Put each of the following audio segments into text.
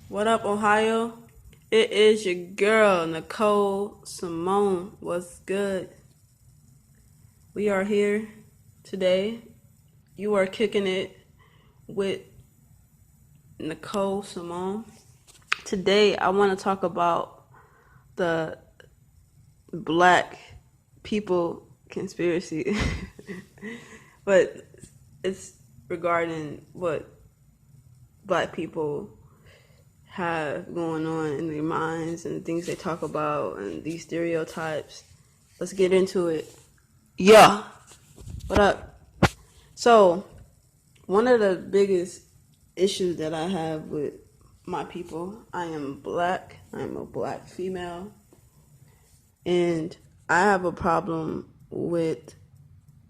What up, Ohio? It is your girl, Nicole Symone. What's good? We are here today. You are kicking it with Nicole Symone. Today, I want to talk about the black people conspiracy. But it's regarding what black people have going on in their minds and things they talk about and these stereotypes. Let's get into it. Yeah, what up? So, one of the biggest issues that I have with my people, I am black, I'm a black female, and I have a problem with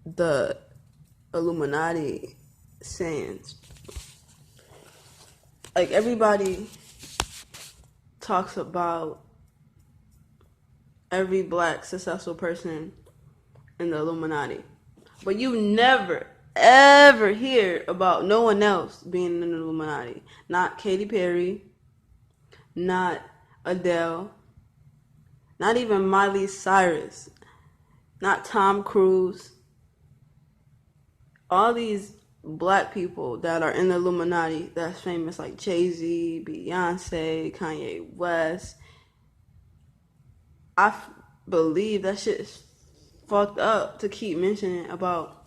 the Illuminati sayings. Like, everybody talks about every black successful person in the Illuminati, but you never ever hear about no one else being in the Illuminati. Not Katy Perry, not Adele, not even Miley Cyrus, not Tom Cruise. All these black people that are in the Illuminati that's famous, like Jay-Z, Beyonce, Kanye West. Believe that shit is fucked up to keep mentioning about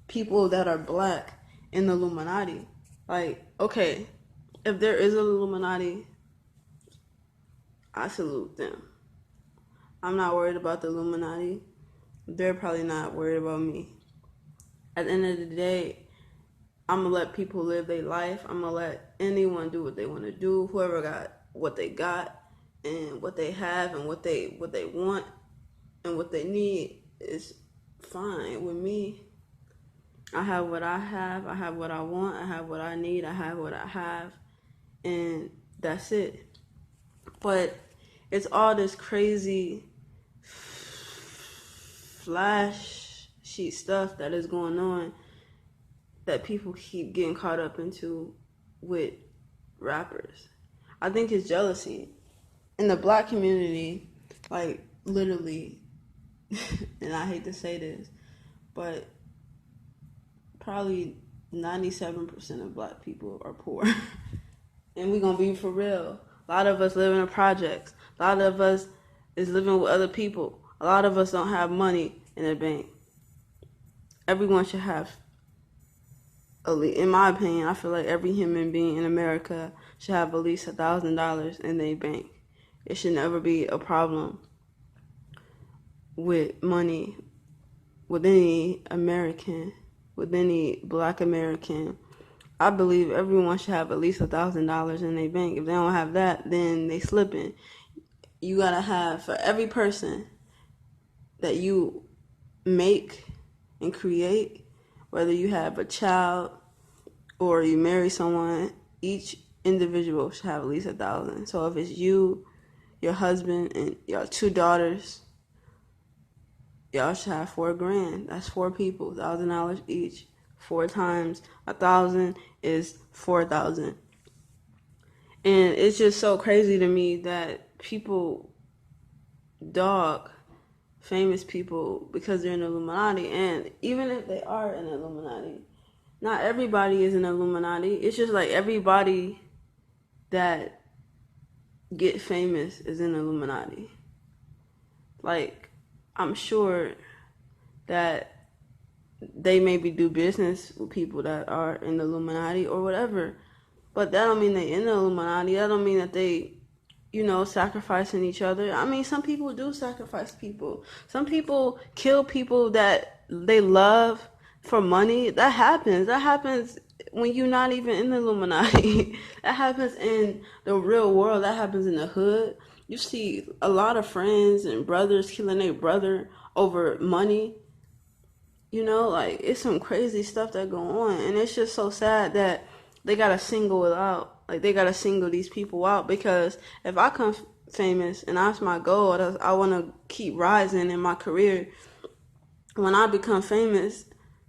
people that are black in the Illuminati. Like, okay, if there is an Illuminati, I salute them. I'm not worried about the Illuminati. They're probably not worried about me. At the end of the day, I'm gonna let people live their life. I'm gonna let anyone do what they want to do. Whoever got what they got and what they have and what they want and what they need is fine with me. I have what I have. I have what I want. I have what I need. I have what I have, and that's it. But it's all this crazy flashy stuff that is going on that people keep getting caught up into with rappers. I think it's jealousy. In the black community, like literally, and I hate to say this, but probably 97% of black people are poor. And we're going to be for real. A lot of us live in the projects. A lot of us is living with other people. A lot of us don't have money in the bank. Everyone should have, in my opinion, I feel like every human being in America should have at least $1,000 in their bank. It should never be a problem with money with any American, with any black American. I believe everyone should have at least $1,000 in their bank. If they don't have that, then they slipping. You gotta have, for every person that you make and create, whether you have a child or you marry someone, each individual should have at least 1,000. So if it's you, your husband, and your 2 daughters, y'all should have $4,000. That's 4 people, $1,000 each. 4 times 1,000 is 4,000. And it's just so crazy to me that people dog famous people because they're in the Illuminati. And even if they are in the Illuminati, not everybody is in the Illuminati. It's just like everybody that get famous is in the Illuminati. Like, I'm sure that they maybe do business with people that are in the Illuminati or whatever. But that don't mean they in the Illuminati. That don't mean that they, sacrificing each other. I mean, some people do sacrifice people. Some people kill people that they love for money. That happens. That happens when you're not even in the Illuminati. That happens in the real world. That happens in the hood. You see a lot of friends and brothers killing their brother over money. Like, it's some crazy stuff that go on. And it's just so sad that they gotta single it out. Like, they gotta single these people out. Because if I come famous and that's my goal, I want to keep rising in my career. When I become famous,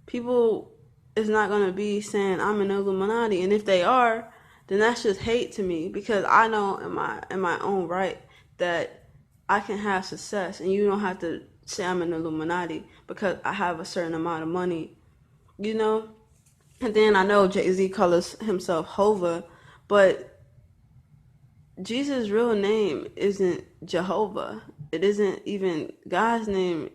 people is not gonna be saying I'm an Illuminati. And if they are, then that's just hate to me, because I know in my own right that I can have success, and you don't have to say I'm an Illuminati because I have a certain amount of money, you know? And then I know Jay-Z calls himself Hova, but Jesus' real name isn't Jehovah. It isn't even God's name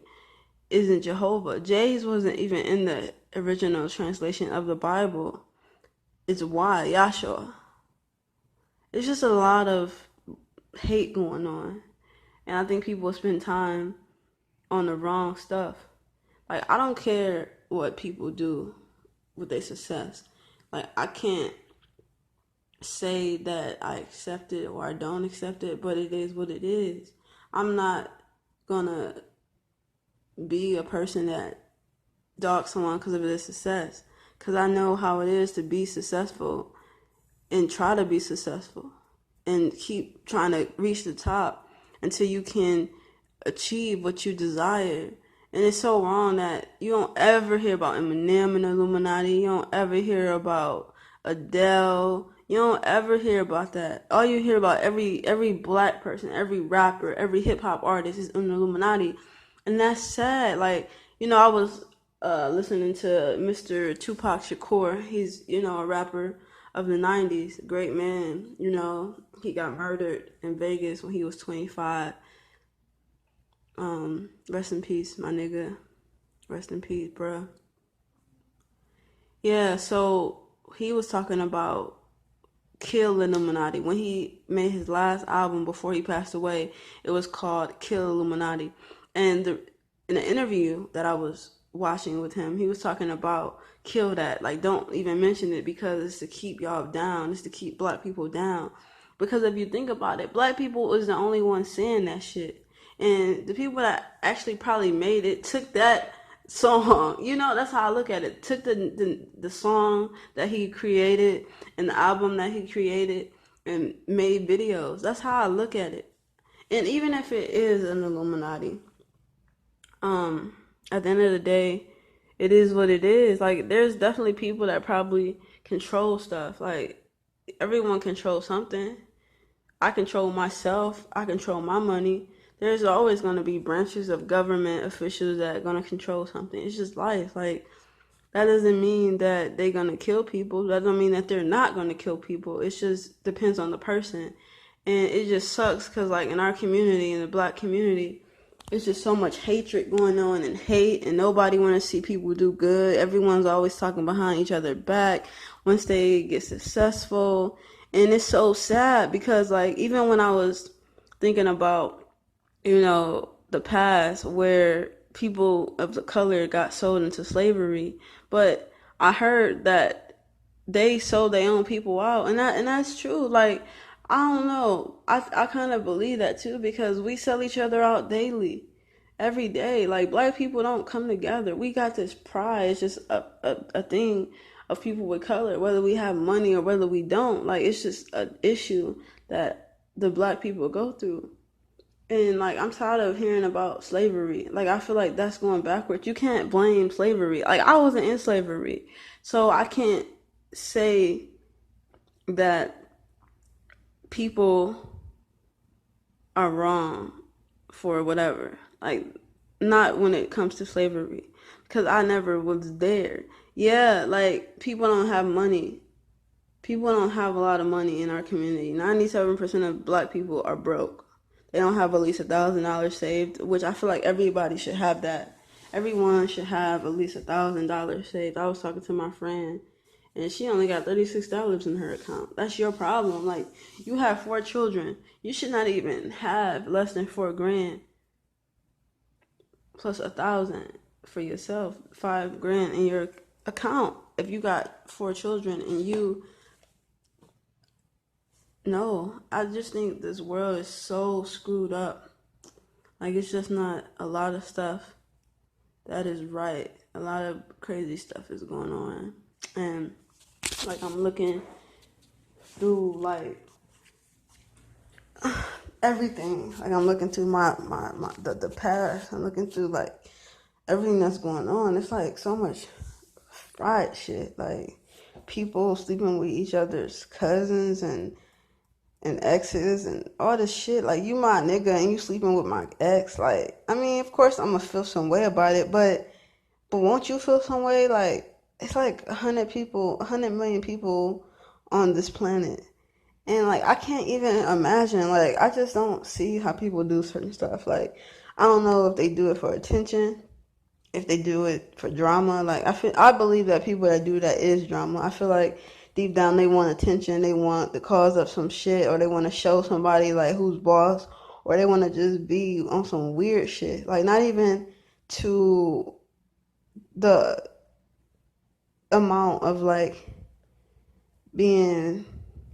isn't Jehovah. Jay's wasn't even in the original translation of the Bible. It's why Yahshua. It's just a lot of hate going on, and I think people spend time on the wrong stuff. Like, I don't care what people do with their success. Like, I can't say that I accept it or I don't accept it, but it is what it is. I'm not gonna be a person that dogs someone because of their success, because I know how it is to be successful and try to be successful and keep trying to reach the top until you can achieve what you desire. And it's so wrong that you don't ever hear about Eminem and the Illuminati. You don't ever hear about Adele. You don't ever hear about that. All you hear about, every black person, every rapper, every hip hop artist is in the Illuminati. And that's sad. Like, I was listening to Mr. Tupac Shakur. He's, a rapper of the 90s, great man. He got murdered in Vegas when he was 25. Rest in peace, my nigga. Rest in peace, bruh. Yeah, so he was talking about Kill Illuminati. When he made his last album before he passed away, it was called Kill Illuminati. And in the interview that I was watching with him, he was talking about kill that. Like, don't even mention it because it's to keep y'all down. It's to keep black people down. Because if you think about it, black people is the only one saying that shit. And the people that actually probably made it took that song. That's how I look at it. Took the song that he created and the album that he created and made videos. That's how I look at it. And even if it is an Illuminati, at the end of the day, it is what it is. Like, there's definitely people that probably control stuff. Like, everyone controls something. I control myself. I control my money. There's always going to be branches of government officials that are going to control something. It's just life. Like, that doesn't mean that they're going to kill people. That doesn't mean that they're not going to kill people. It just depends on the person. And it just sucks because, like, in our community, in the black community, it's just so much hatred going on and hate, and nobody want to see people do good. Everyone's always talking behind each other back once they get successful. And it's so sad because, like, even when I was thinking about, the past where people of the color got sold into slavery, but I heard that they sold their own people out, and that's true. Like, I don't know, I kind of believe that too, because we sell each other out daily, every day. Like, black people don't come together. We got this pride. It's just a thing of people with color, whether we have money or whether we don't. Like, it's just an issue that the black people go through. And, like, I'm tired of hearing about slavery. Like, I feel like that's going backwards. You can't blame slavery. Like, I wasn't in slavery, so I can't say that people are wrong for whatever. Like, not when it comes to slavery, because I never was there. Yeah, like, people don't have money. People don't have a lot of money in our community. 97% of black people are broke. They don't have at least $1,000 saved, which I feel like everybody should have that. Everyone should have at least $1,000 saved. I was talking to my friend, and she only got $36 in her account. That's your problem. Like, you have 4 children. You should not even have less than $4,000 plus 1,000 for yourself. $5,000 in your account if you got 4 children and you. No, I just think this world is so screwed up. Like, it's just not a lot of stuff that is right. A lot of crazy stuff is going on. And, like, I'm looking through, like, everything. Like, I'm looking through the past. I'm looking through, like, everything that's going on. It's, like, so much fried shit. Like, people sleeping with each other's cousins and exes and all this shit. Like, you my nigga and you sleeping with my ex. Like, I mean, of course I'm gonna feel some way about it, but won't you feel some way? Like, it's like 100 million people on this planet. And like, I can't even imagine, like, I just don't see how people do certain stuff. Like, I don't know if they do it for attention, if they do it for drama. Like, I believe that people that do that is drama. I feel like deep down they want attention, they want the cause of some shit, or they want to show somebody like who's boss, or they want to just be on some weird shit. Like, not even to the amount of like being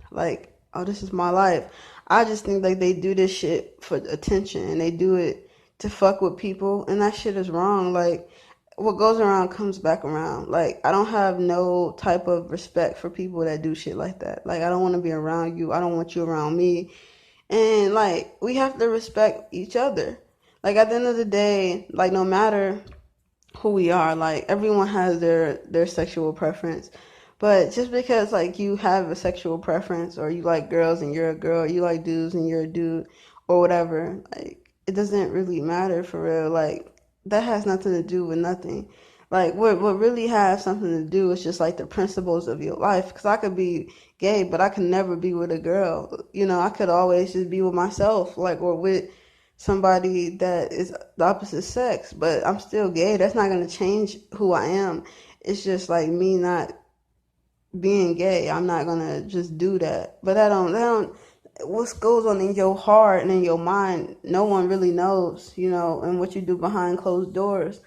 like, oh, this is my life. I just think like they do this shit for attention and they do it to fuck with people, and that shit is wrong. Like, what goes around comes back around. Like, I don't have no type of respect for people that do shit like that. Like, I don't want to be around you. I don't want you around me. And like, we have to respect each other. Like, at the end of the day, like, no matter who we are, like, everyone has their sexual preference. But just because like you have a sexual preference, or you like girls and you're a girl, you like dudes and you're a dude, or whatever, like, it doesn't really matter for real. Like, that has nothing to do with nothing. Like, what really has something to do is just like the principles of your life. Because I could be gay, but I could never be with a girl. You know, I could always just be with myself, like, or with somebody that is the opposite sex. But I'm still gay. That's not gonna change who I am. It's just like me not being gay. I'm not gonna just do that. But that don't what goes on in your heart and in your mind, no one really knows, you know, and what you do behind closed doors,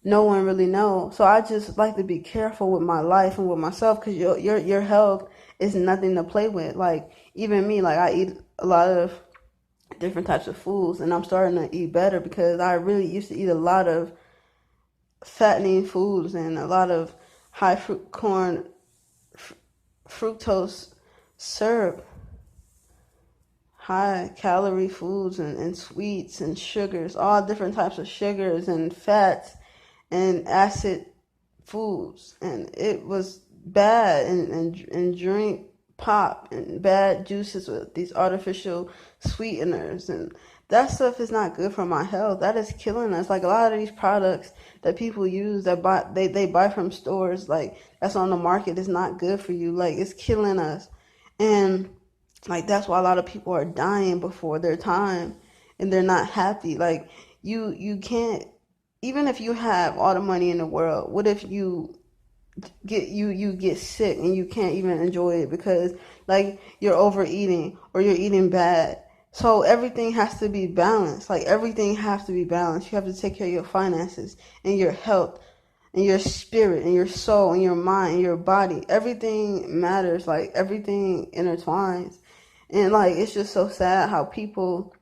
no one really knows. So I just like to be careful with my life and with myself, because your health is nothing to play with. Like, even me, like, I eat a lot of different types of foods, and I'm starting to eat better, because I really used to eat a lot of fattening foods and a lot of high fructose syrup, high calorie foods, and sweets and sugars, all different types of sugars and fats and acid foods. And it was bad. And drink pop and bad juices with these artificial sweeteners, and that stuff is not good for my health. That is killing us. Like, a lot of these products that people use, that they buy from stores, like, that's on the market, is not good for you. Like, it's killing us. And like, that's why a lot of people are dying before their time, and they're not happy. Like, you can't, even if you have all the money in the world, what if you get sick and you can't even enjoy it because, like, you're overeating or you're eating bad? So everything has to be balanced. Like, everything has to be balanced. You have to take care of your finances and your health and your spirit and your soul and your mind and your body. Everything matters. Like, everything intertwines. And like, it's just so sad how people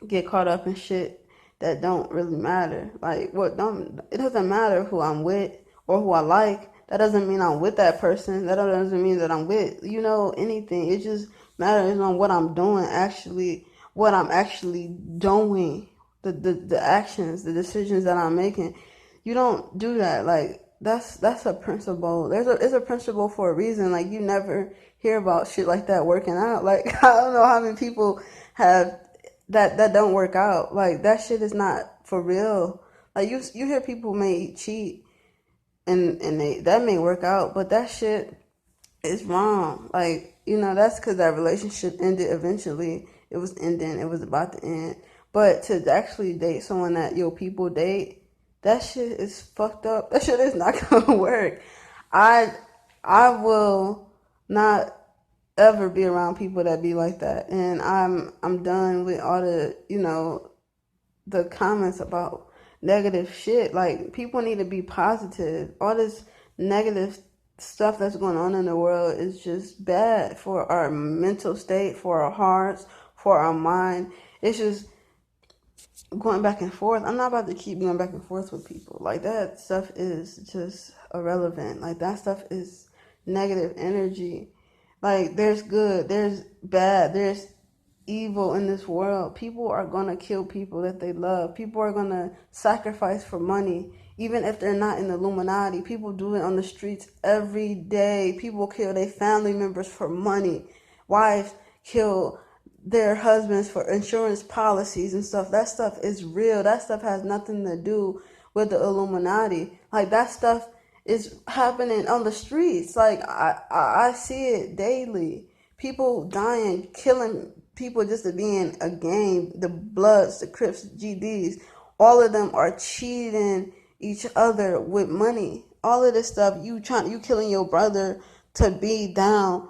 get caught up in shit that don't really matter. Like, what don't it doesn't matter who I'm with or who I like. That doesn't mean I'm with that person. That doesn't mean that I'm with, you know, anything. It just matters on what I'm doing, actually, what I'm actually doing, the actions, the decisions that I'm making. You don't do that. Like, that's a principle. It's a principle for a reason. Like, you never hear about shit like that working out. Like, I don't know how many people have that don't work out. Like, that shit is not for real. Like, you hear people may cheat and that may work out, but that shit is wrong. Like, you know, that's because that relationship ended eventually. It was ending. It was about to end. But to actually date someone that your people date, that shit is fucked up. That shit is not gonna work. I I will not ever be around people that be like that. And I'm done with all the, you know, the comments about negative shit. Like, people need to be positive. All this negative stuff that's going on in the world is just bad for our mental state, for our hearts, for our mind. It's just going back and forth. I'm not about to keep going back and forth with people. Like, that stuff is just irrelevant. Like, that stuff is negative energy. Like, there's good, there's bad, there's evil in this world. People are gonna kill people that they love. People are gonna sacrifice for money. even if they're not in the Illuminati. People do it on the streets every day. People kill their family members for money. Wives kill their husbands for insurance policies and stuff. That stuff is real. That stuff has nothing to do with the Illuminati. Like, that stuff is happening on the streets. Like, I see it daily. People dying, killing people just to be in a game. The Bloods, the Crips, GDs, all of them are cheating each other with money. All of this stuff, you killing your brother to be down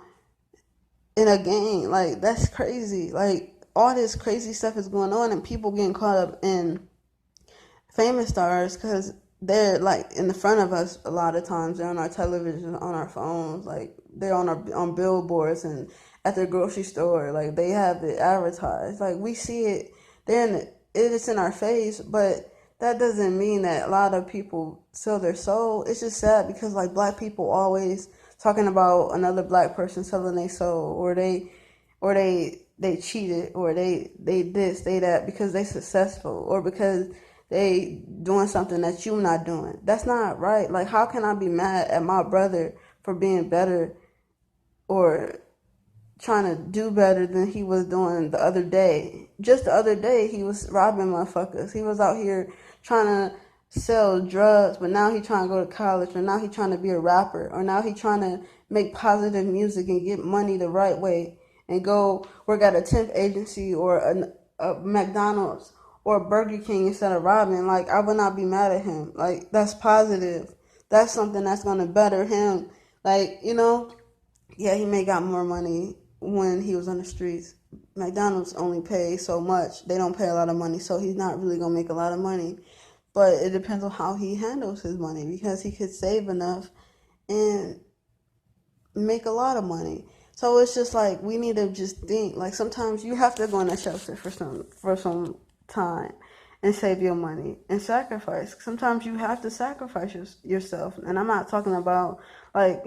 in a game. Like, that's crazy. Like, all this crazy stuff is going on, and people getting caught up in famous stars because they're like in the front of us a lot of times. They're on our television, on our phones, like they're on billboards and at their grocery store. Like, they have it advertised. Like, we see it. It's in our face, but that doesn't mean that a lot of people sell their soul. It's just sad because, like, black people always talking about another black person selling their soul, or they cheated, or they this, they that, because they successful, or because they doing something that you not doing. That's not right. Like, how can I be mad at my brother for being better or trying to do better than he was doing the other day? Just the other day, he was robbing motherfuckers. He was out here trying to sell drugs, but now he trying to go to college, or now he trying to be a rapper, or now he trying to make positive music and get money the right way and go work at a temp agency or a McDonald's or Burger King instead of robbing. Like, I would not be mad at him. Like, that's positive. That's something that's going to better him. Like, yeah, he may got more money when he was on the streets. McDonald's only pays so much. They don't pay a lot of money, so he's not really going to make a lot of money. But it depends on how he handles his money, because he could save enough and make a lot of money. So it's just like, we need to just think. Like, sometimes you have to go in a shelter for some time and save your money and sacrifice. Sometimes you have to sacrifice yourself. And I'm not talking about like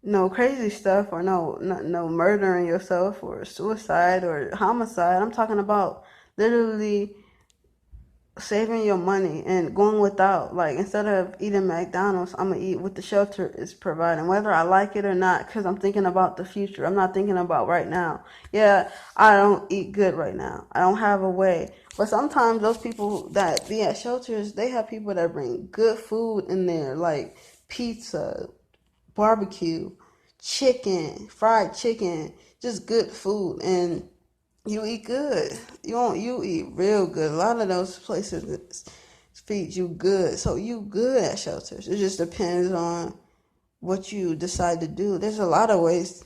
no crazy stuff, or no murdering yourself or suicide or homicide. I'm talking about literally saving your money and going without. Like, instead of eating McDonald's, I'm gonna eat what the shelter is providing, whether I like it or not, because I'm thinking about the future. I'm not thinking about right now. Yeah, I don't eat good right now. I don't have a way. But sometimes those people that be at shelters, they have people that bring good food in there, like pizza, barbecue, chicken, fried chicken, just good food. And you eat good. You eat real good. A lot of those places feed you good. So you good at shelters. It just depends on what you decide to do. There's a lot of ways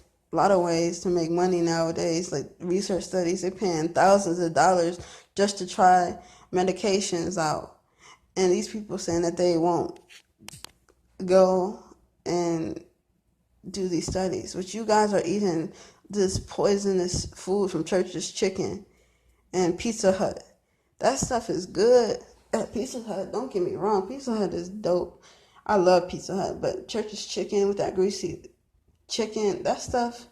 to make money nowadays. Like, research studies, they're paying thousands of dollars just to try medications out. And these people saying that they won't go and do these studies. But you guys are eating this poisonous food from Church's Chicken and Pizza Hut. That stuff is good at Pizza Hut. Don't get me wrong. Pizza Hut is dope. I love Pizza Hut. But Church's Chicken with that greasy chicken, that stuff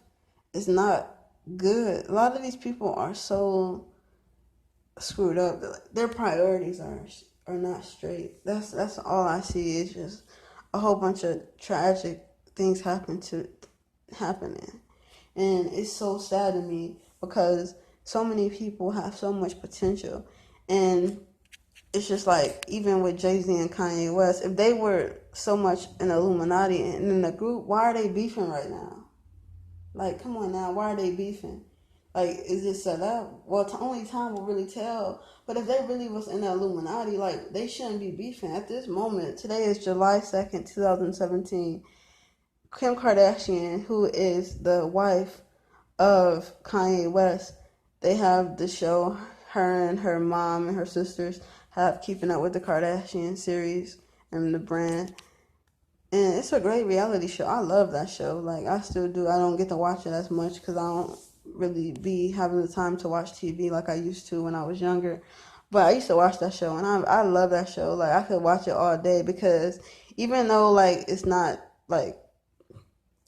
is not good. A lot of these people are so screwed up. Their priorities are not straight. That's all I see is just a whole bunch of tragic things happening. And it's so sad to me because so many people have so much potential. And it's just like, even with Jay-Z and Kanye West, if they were so much in Illuminati and in the group, why are they beefing right now? Like, come on now, why are they beefing? Like, is it set up? Well, only time will really tell. But if they really was in the Illuminati, like, they shouldn't be beefing at this moment. Today is July 2nd, 2017. Kim Kardashian, who is the wife of Kanye West, they have the show. Her and her mom and her sisters have Keeping Up with the Kardashian series and the brand. And it's a great reality show. I love that show. Like, I still do. I don't get to watch it as much because I don't really be having the time to watch TV like I used to when I was younger. But I used to watch that show, and I love that show. Like, I could watch it all day because even though, like, it's not, like,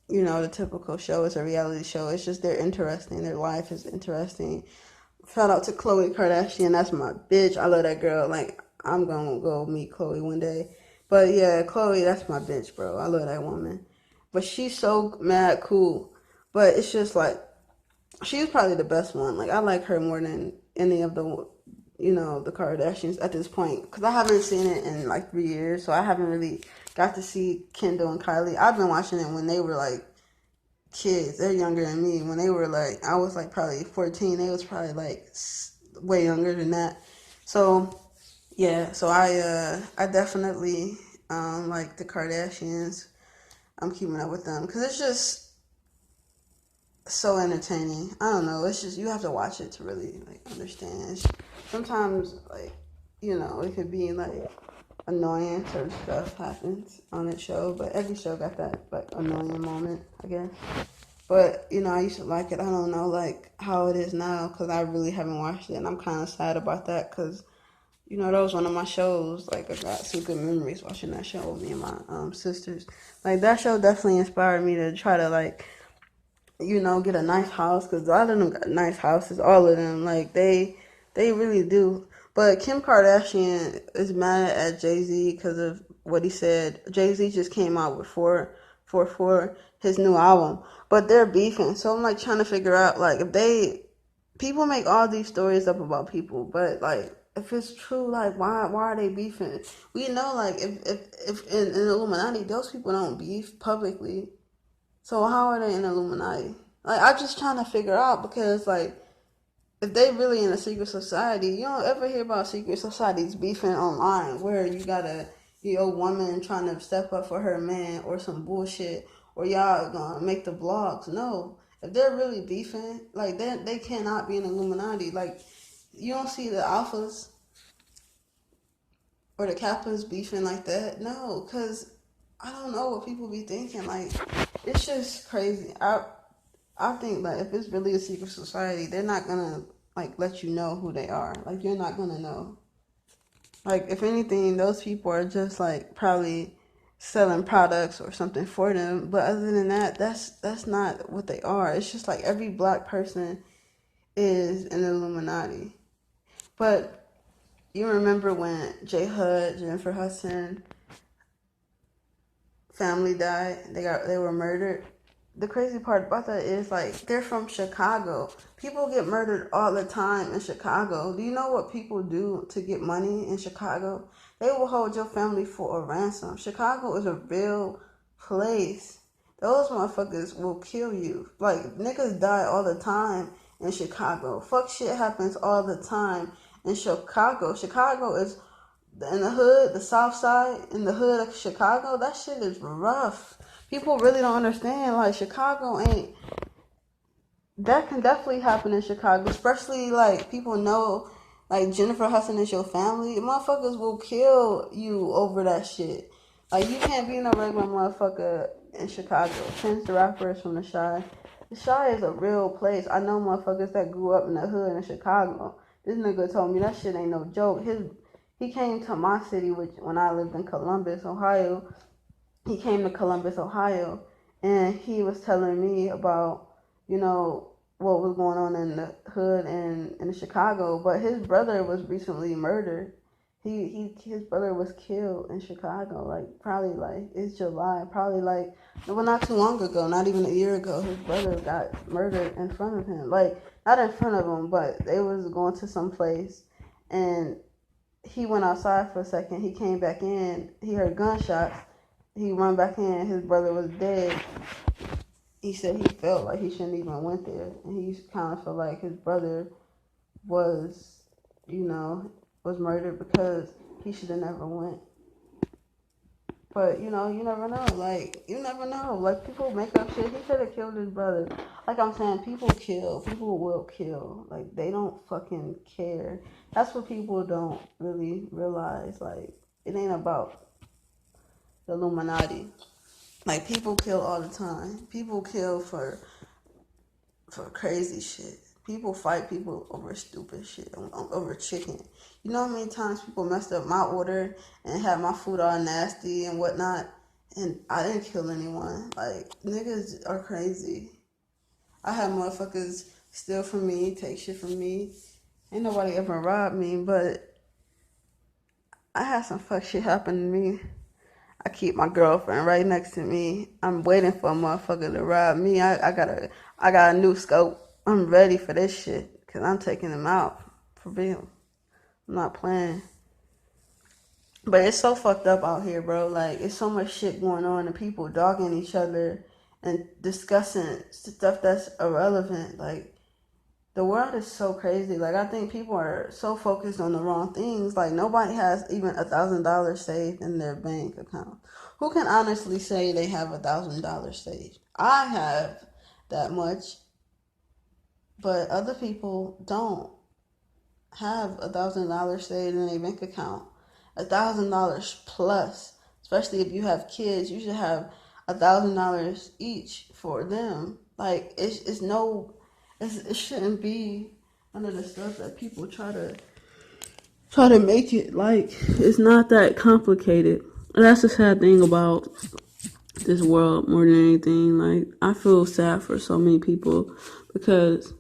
the typical show, it's a reality show. It's just they're interesting. Their life is interesting. Shout out to Khloe Kardashian. That's my bitch. I love that girl. Like, I'm going to go meet Khloe one day. But yeah, Chloe, that's my bitch, bro. I love that woman. But she's so mad cool. But it's just like she's probably the best one. Like I like her more than any of the, the Kardashians at this point. Because I haven't seen it in like 3 years, so I haven't really got to see Kendall and Kylie. I've been watching it when they were like kids. They're younger than me. When they were like, I was like probably 14. They was probably like way younger than that. So yeah, so I definitely like the Kardashians. I'm keeping up with them because it's just so entertaining. I don't know. It's just you have to watch it to really like understand. Sometimes like it could be like annoying. Certain stuff happens on that show, but every show got that like annoying moment, I guess. But I used to like it. I don't know like how it is now because I really haven't watched it, and I'm kind of sad about that because that was one of my shows. Like I got some good memories watching that show with me and my sisters. Like that show definitely inspired me to try to like get a nice house because a lot of them got nice houses. All of them, like they really do. But Kim Kardashian is mad at Jay-Z because of what he said. Jay-Z just came out with 444, his new album, but they're beefing. So I'm like trying to figure out like if people make all these stories up about people, but like if it's true, like why are they beefing? We know like if in Illuminati those people don't beef publicly, so how are they in Illuminati? Like I'm just trying to figure out because like if they really in a secret society, you don't ever hear about secret societies beefing online where you got a woman trying to step up for her man or some bullshit or y'all gonna make the blogs. No. If they're really beefing, like they cannot be an Illuminati. Like you don't see the alphas or the kappas beefing like that. No, cause I don't know what people be thinking. Like it's just crazy. I think that if it's really a secret society, they're not gonna like let you know who they are. Like you're not gonna know. Like if anything, those people are just like probably selling products or something for them. But other than that, that's not what they are. It's just like every black person is an Illuminati. But you remember when J Hud, Jennifer Hudson family died? They were murdered. The crazy part about that is like they're from Chicago. People get murdered all the time in Chicago. Do you know what people do to get money in Chicago? They will hold your family for a ransom. Chicago is a real place. Those motherfuckers will kill you. Like niggas die all the time in Chicago. Fuck shit happens all the time in Chicago. Chicago is in the hood, the south side, in the hood of Chicago, that shit is rough. People really don't understand. Like, Chicago ain't. That can definitely happen in Chicago, especially like people know, like Jennifer Hudson is your family. Motherfuckers will kill you over that shit. Like, you can't be no regular motherfucker in Chicago. Chance the Rapper is from the Chi. The Chi is a real place. I know motherfuckers that grew up in the hood in Chicago. This nigga told me that shit ain't no joke. He came to my city, which when I lived in Columbus, Ohio. He came to Columbus, Ohio, and he was telling me about, what was going on in the hood and in Chicago. But his brother was recently murdered. His brother was killed in Chicago. Like probably like it's July. Probably like well, not too long ago. Not even a year ago. His brother got murdered in front of him. Like not in front of him, but they was going to some place, and he went outside for a second. He came back in. He heard gunshots. He run back in. His brother was dead. He said he felt like he shouldn't even went there, and he kind of felt like his brother was, was murdered because he should have never went. But you never know. Like you never know. Like people make up shit. He could have killed his brother. Like I'm saying, people kill. People will kill. Like they don't fucking care. That's what people don't really realize. Like it ain't about the Illuminati. Like people kill all the time. People kill for crazy shit. People fight people over stupid shit, over chicken. You know how many times people messed up my order and had my food all nasty and whatnot, and I didn't kill anyone. Like niggas are crazy. I had motherfuckers steal from me, take shit from me. Ain't nobody ever robbed me, but I had some fuck shit happen to me. I keep my girlfriend right next to me. I'm waiting for a motherfucker to rob me. I got a new scope. I'm ready for this shit because I'm taking them out for real. I'm not playing. But it's so fucked up out here, bro. Like, it's so much shit going on and people dogging each other and discussing stuff that's irrelevant. Like, the world is so crazy. Like, I think people are so focused on the wrong things. Like, nobody has even $1,000 saved in their bank account. Who can honestly say they have $1,000 saved? I have that much, but other people don't have $1,000 saved in a bank account. $1,000 plus, especially if you have kids, you should have $1,000 each for them. Like it shouldn't be none of the stuff that people try to make it like. It's not that complicated. And that's the sad thing about this world more than anything. Like, I feel sad for so many people because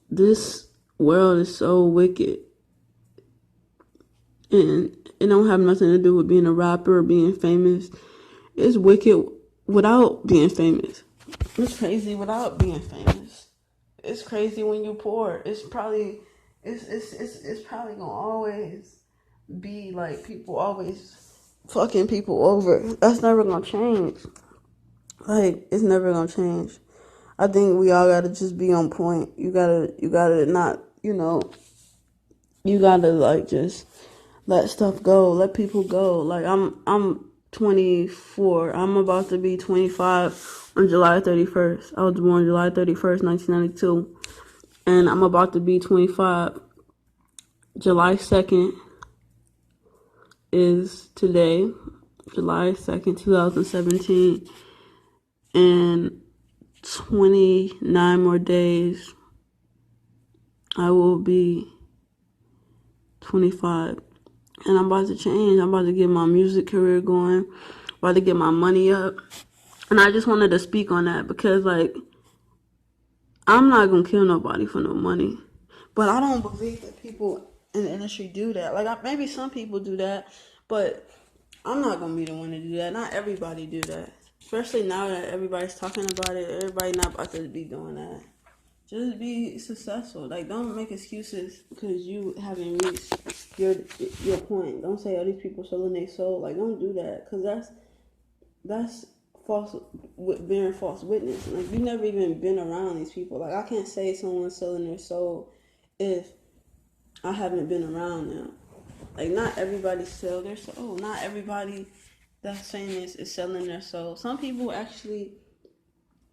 this world is so wicked, and it don't have nothing to do with being a rapper or being famous. It's wicked without being famous. It's crazy without being famous. It's crazy when you poor. It's probably gonna always be like people always fucking people over. That's never gonna change. Like, it's never gonna change. I think we all gotta just be on point. You gotta not, you gotta like just let stuff go, let people go. Like, I'm 24. I'm about to be 25 on July 31st. I was born July 31st, 1992, and I'm about to be 25. July 2nd is today, July 2nd, 2017, and 29 more days I will be 25. And I'm about to change. I'm about to get my music career going. About to get my money up. And I just wanted to speak on that because, like, I'm not going to kill nobody for no money. But I don't believe that people in the industry do that. Like, maybe some people do that, but I'm not going to be the one to do that. Not everybody do that. Especially now that everybody's talking about it. Everybody not about to be doing that. Just be successful. Like, don't make excuses because you haven't reached your point. Don't say, "Oh, these people selling their soul." Like, don't do that because that's false, bearing false witness. Like, you never even been around these people. Like, I can't say someone's selling their soul if I haven't been around them. Like, not everybody sell their soul. Not everybody that's famous is selling their soul. Some people actually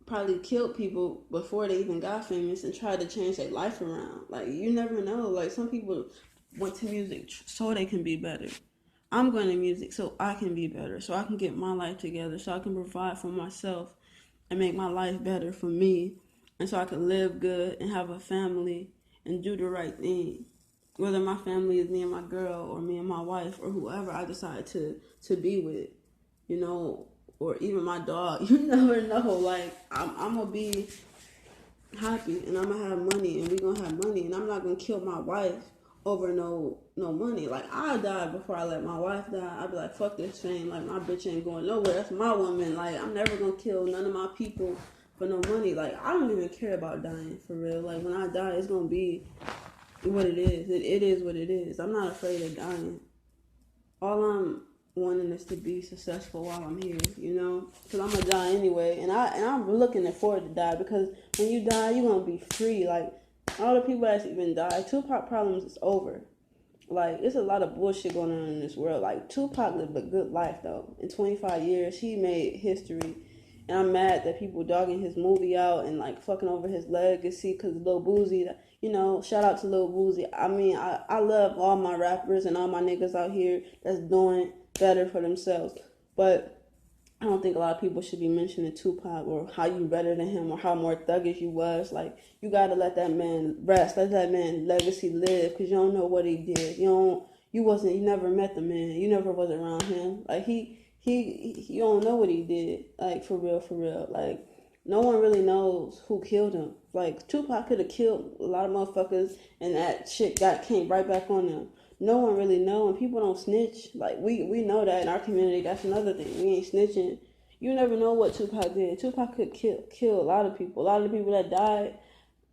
probably killed people before they even got famous and tried to change their life around. Like, you never know. Like, some people went to music so they can be better. I'm going to music so I can be better, so I can get my life together, so I can provide for myself and make my life better for me, and so I can live good and have a family and do the right thing. Whether my family is me and my girl or me and my wife or whoever I decide to be with, or even my dog. You never know. Like, I'm gonna be happy and I'm gonna have money and we gonna have money and I'm not gonna kill my wife over no money. Like, I'll die before I let my wife die. I'll be like, fuck this fame. Like, my bitch ain't going nowhere. That's my woman. Like, I'm never gonna kill none of my people for no money. Like, I don't even care about dying for real. Like, when I die, it's gonna be what it is. It is what it is. I'm not afraid of dying. All I'm wanting is to be successful while I'm here, because I'm gonna die anyway, and I'm looking forward to die because when you die, you're gonna be free. Like, all the people that's even died, Tupac problems is over. Like, it's a lot of bullshit going on in this world. Like, Tupac lived a good life though. In 25 years, he made history. And I'm mad that people dogging his movie out and like fucking over his legacy because Lil Boozy, shout out to Lil Boozy. I mean, I love all my rappers and all my niggas out here that's doing better for themselves. But I don't think a lot of people should be mentioning Tupac or how you better than him or how more thuggish you was. Like, you gotta let that man rest, let that man legacy live, because you don't know what he did. You never met the man, you never was around him. Like, you don't know what he did. Like, for real. Like, no one really knows who killed him. Like, Tupac could have killed a lot of motherfuckers, and that shit came right back on them. no one really know, and people don't snitch. Like we know that in our community. That's another thing. We ain't snitching. You never know what Tupac did. Tupac could kill a lot of people. A lot of the people that died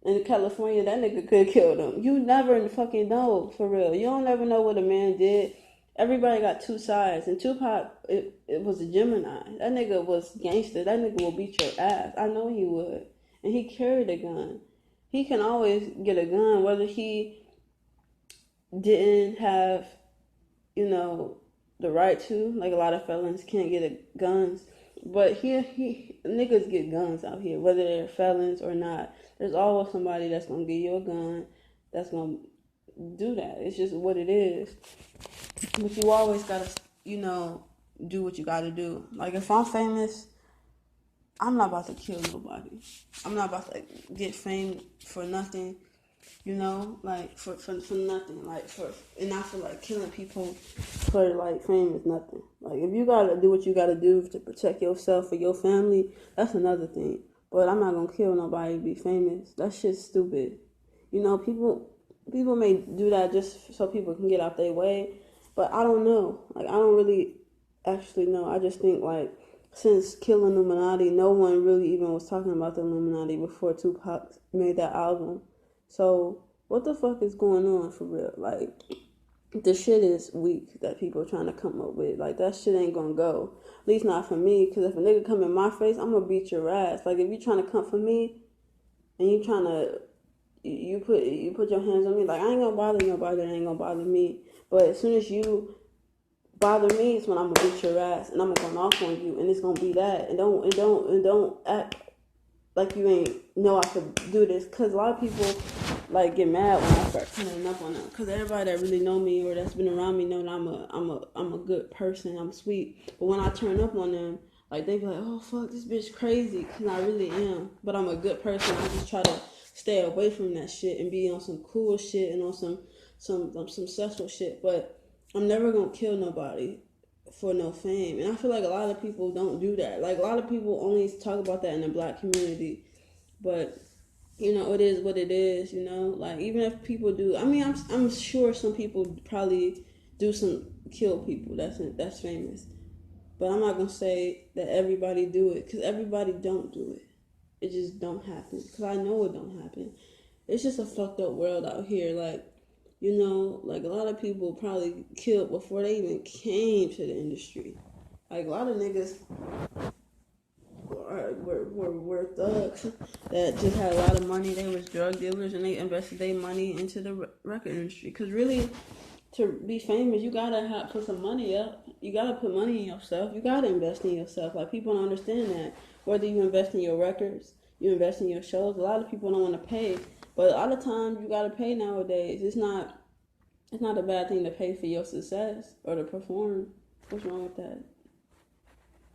in California, that nigga could kill them. You never fucking know, for real. You don't ever know what a man did. Everybody got two sides, and Tupac, it was a Gemini. That nigga was gangster. That nigga will beat your ass. I know he would, and he carried a gun. He can always get a gun, whether he didn't have, you know, the right to. Like a lot of felons can't get guns, but he niggas get guns out here, whether they're felons or not. There's always somebody that's gonna give you a gun, that's gonna do that. It's just what it is. But you always gotta, you know, do what you gotta do. Like if I'm famous, I'm not about to kill nobody. I'm not about to get fame for nothing. You know, like for nothing, like and not for like killing people for like fame is nothing. Like if you gotta do what you gotta do to protect yourself or your family, that's another thing. But I'm not gonna kill nobody to be famous. That shit's stupid. You know, people may do that just so people can get out their way, but I don't know. Like I don't really actually know. I just think like since killing Illuminati, no one really even was talking about the Illuminati before Tupac made that album. So, what the fuck is going on for real? Like, the shit is weak that people are trying to come up with. Like, that shit ain't gonna go. At least not for me, because if a nigga come in my face, I'm gonna beat your ass. Like, if you trying to come for me, and you trying to, you put your hands on me, like, I ain't gonna bother nobody that ain't gonna bother me. But as soon as you bother me, it's when I'm gonna beat your ass, and I'm gonna go off on you, and it's gonna be that. And don't act like you ain't know I could do this, because a lot of people like get mad when I start turning up on them, because everybody that really know me or that's been around me know that I'm a good person, I'm sweet. But when I turn up on them, like they be like, oh fuck, this bitch crazy, because I really am. But I'm a good person. I just try to stay away from that shit and be on some cool shit and on some successful shit. But I'm never gonna kill nobody for no fame. And I feel like a lot of people don't do that. Like a lot of people only talk about that in the black community. But you know, it is what it is, you know? Like even if people do, I mean, I'm sure some people probably do some kill people that's famous. But I'm not going to say that everybody do it, cuz everybody don't do it. It just don't happen, cuz I know it don't happen. It's just a fucked up world out here, like, you know, like a lot of people probably killed before they even came to the industry. Like a lot of niggas were thugs that just had a lot of money. They was drug dealers and they invested their money into the record industry. Because really, to be famous, you gotta put some money up. You gotta put money in yourself. You gotta invest in yourself. Like people don't understand that. Whether you invest in your records, you invest in your shows. A lot of people don't want to pay, but a lot of times you gotta pay nowadays. It's not a bad thing to pay for your success or to perform. What's wrong with that?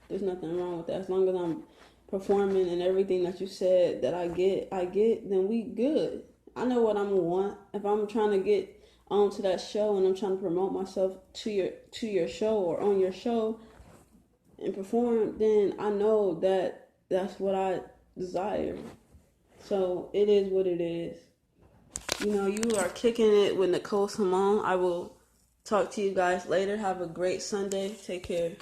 There's nothing wrong with that. As long as I'm performing and everything that you said that I get, then we good. I know what I'm gonna want. If I'm trying to get onto that show and I'm trying to promote myself to your show or on your show and perform, then I know that that's what I desire. So it is what it is. You know, you are kicking it with Nicole Symone. I will talk to you guys later. Have a great Sunday. Take care.